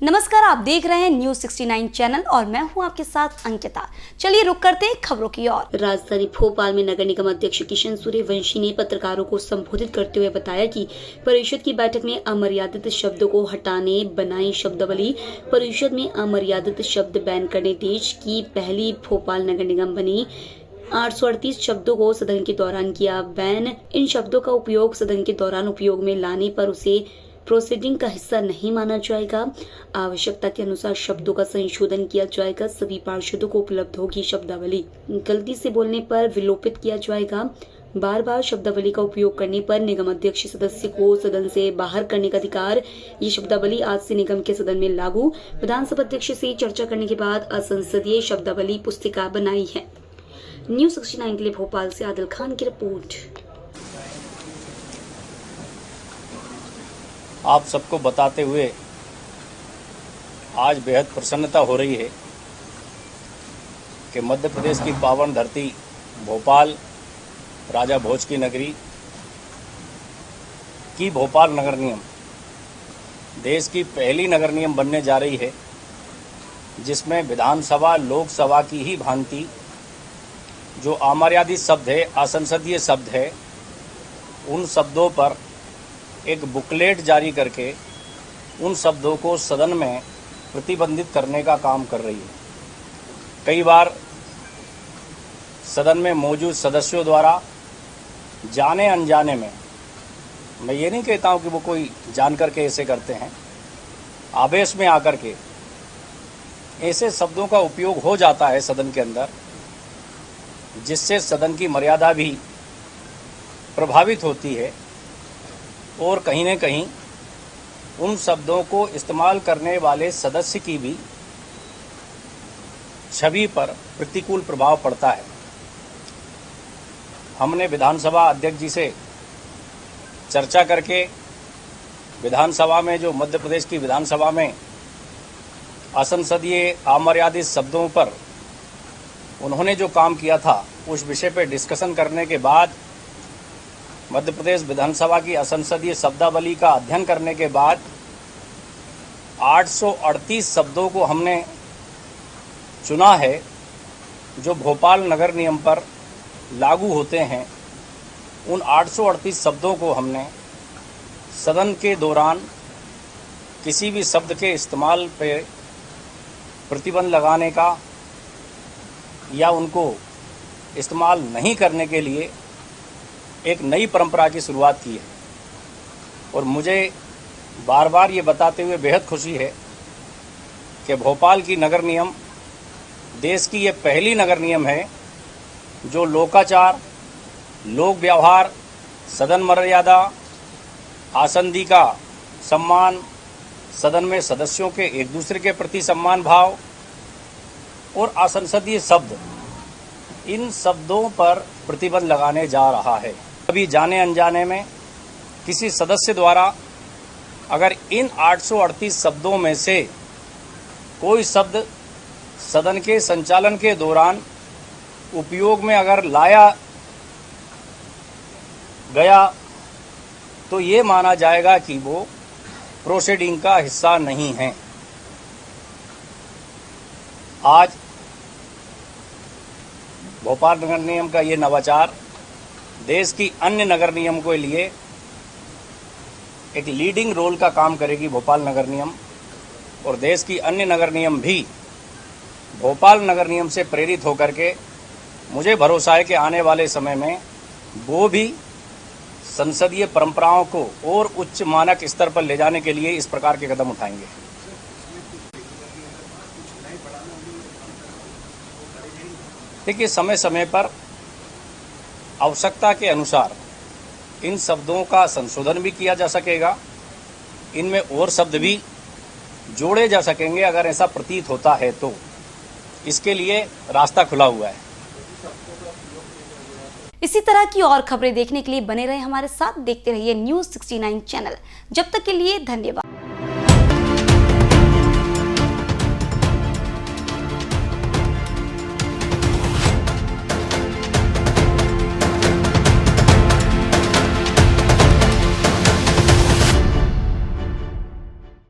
नमस्कार, आप देख रहे हैं न्यूज 69 चैनल और मैं हूं आपके साथ अंकिता। चलिए रुक करते हैं खबरों की ओर। राजधानी भोपाल में नगर निगम अध्यक्ष किशन सूर्यवंशी ने पत्रकारों को संबोधित करते हुए बताया कि परिषद की बैठक में अमर्यादित शब्दों को हटाने बनाई शब्दावली। परिषद में अमर्यादित शब्द बैन करने देश की पहली भोपाल नगर निगम बनी। 838 शब्दों को सदन के दौरान किया बैन। इन शब्दों का उपयोग सदन के दौरान उपयोग में लाने पर उसे प्रोसीडिंग का हिस्सा नहीं माना जाएगा। आवश्यकता के अनुसार शब्दों का संशोधन किया जाएगा। सभी पार्षदों को उपलब्ध होगी शब्दावली। गलती से बोलने पर विलोपित किया जाएगा। बार बार शब्दावली का उपयोग करने पर निगम अध्यक्ष सदस्य को सदन से बाहर करने का अधिकार। ये शब्दावली आज से निगम के सदन में लागू। विधानसभा अध्यक्ष से चर्चा करने के बाद असंसदीय शब्दावली पुस्तिका बनाई है। न्यूज 69 के लिए भोपाल से आदिल खान की रिपोर्ट। आप सबको बताते हुए आज बेहद प्रसन्नता हो रही है कि मध्य प्रदेश की पावन धरती भोपाल, राजा भोज की नगरी की भोपाल नगर निगम देश की पहली नगर निगम बनने जा रही है, जिसमें विधानसभा लोकसभा की ही भांति जो अमर्यादित शब्द है, असंसदीय शब्द है, उन शब्दों पर एक बुकलेट जारी करके उन शब्दों को सदन में प्रतिबंधित करने का काम कर रही है। कई बार सदन में मौजूद सदस्यों द्वारा जाने अनजाने में, मैं ये नहीं कहता हूँ कि वो कोई जान करके ऐसे करते हैं, आवेश में आकर के ऐसे शब्दों का उपयोग हो जाता है सदन के अंदर, जिससे सदन की मर्यादा भी प्रभावित होती है और कहीं न कहीं उन शब्दों को इस्तेमाल करने वाले सदस्य की भी छवि पर प्रतिकूल प्रभाव पड़ता है। हमने विधानसभा अध्यक्ष जी से चर्चा करके विधानसभा में, जो मध्य प्रदेश की विधानसभा में असंसदीय अमर्यादित शब्दों पर उन्होंने जो काम किया था, उस विषय पर डिस्कशन करने के बाद मध्य प्रदेश विधानसभा की असंसदीय शब्दावली का अध्ययन करने के बाद 838 शब्दों को हमने चुना है, जो भोपाल नगर निगम पर लागू होते हैं। उन 838 शब्दों को हमने सदन के दौरान किसी भी शब्द के इस्तेमाल पर प्रतिबंध लगाने का या उनको इस्तेमाल नहीं करने के लिए एक नई परंपरा की शुरुआत की है। और मुझे बार बार ये बताते हुए बेहद खुशी है कि भोपाल की नगर निगम देश की ये पहली नगर निगम है जो लोकाचार, लोक व्यवहार, सदन मर्यादा, आसंदी का सम्मान, सदन में सदस्यों के एक दूसरे के प्रति सम्मान भाव और असंसदीय शब्द, इन शब्दों पर प्रतिबंध लगाने जा रहा है। अभी जाने अनजाने में किसी सदस्य द्वारा अगर इन 838 शब्दों में से कोई शब्द सदन के संचालन के दौरान उपयोग में अगर लाया गया तो ये माना जाएगा कि वो प्रोसीडिंग का हिस्सा नहीं है। आज भोपाल नगर निगम का ये नवाचार देश की अन्य नगर निगम के लिए एक लीडिंग रोल का काम करेगी भोपाल नगर निगम, और देश की अन्य नगर निगम भी भोपाल नगर निगम से प्रेरित होकर के, मुझे भरोसा है कि आने वाले समय में वो भी संसदीय परंपराओं को और उच्च मानक स्तर पर ले जाने के लिए इस प्रकार के कदम उठाएंगे। देखिए, समय समय पर आवश्यकता के अनुसार इन शब्दों का संशोधन भी किया जा सकेगा, इनमें और शब्द भी जोड़े जा सकेंगे अगर ऐसा प्रतीत होता है तो। इसके लिए रास्ता खुला हुआ है। इसी तरह की और खबरें देखने के लिए बने रहे हमारे साथ। देखते रहिए न्यूज 69 चैनल। जब तक के लिए धन्यवाद।